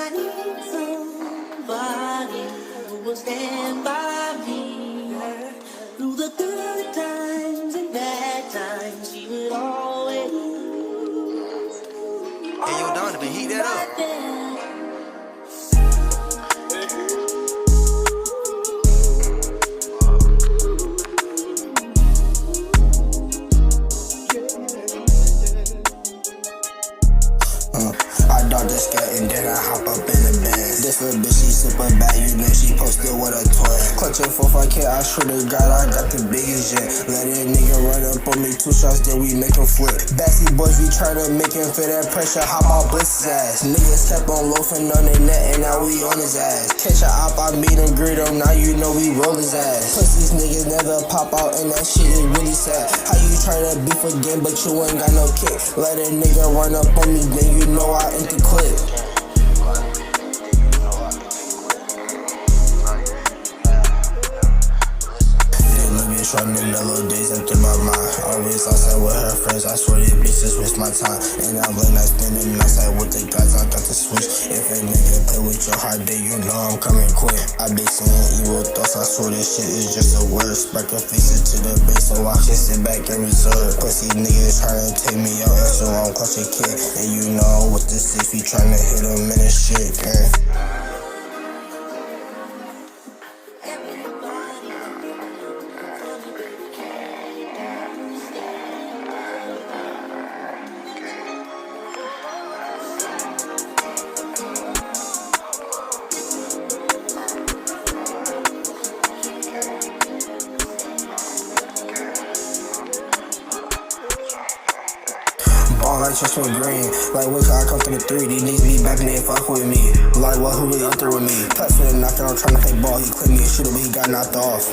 I need somebody who will stand by me through the good times and bad times. She would always. Hey, yo, Donovan, heat that up. I dodge the scat and then I hop up in the bed. This little bitch, she super bad, you know she posted with a toy. Clutching 4-5K, I swear to God, I got the biggest jet. Let a nigga run up on me, 2 shots, then we make him flip. Bassy boys, we try to make him feel that pressure, hop out blitz his ass. Niggas kept on loafing on the net, and now we on his ass. Catch a op, I meet him, grit him, now you know we roll his ass. Plus these niggas never pop out, and that shit is really sad. How you try to beef again, but you ain't got no kick? Let a nigga run up on me, then you know I ain't the clip. Running mellow days after my mind. Always outside with her friends. I swear these bitches waste my time. And I'm late night spending outside with the guys. I got the switch. If a nigga play with your heart, then you know I'm coming quick. I be saying evil thoughts. I swear this shit is just the worst. Back and face it to the base, so I can sit back and reserve. Pussy niggas trying to take me out, and so I'm clutching kid. And you know with the 6 we trying to hit him in this shit. Ball like Tristan Green, like when I come through the 3, these niggas be back and they fuck with me. Like what, who really up there with me? Touch for the knockout, I'm tryna play ball, he clipped me and shoot him, but he got knocked off.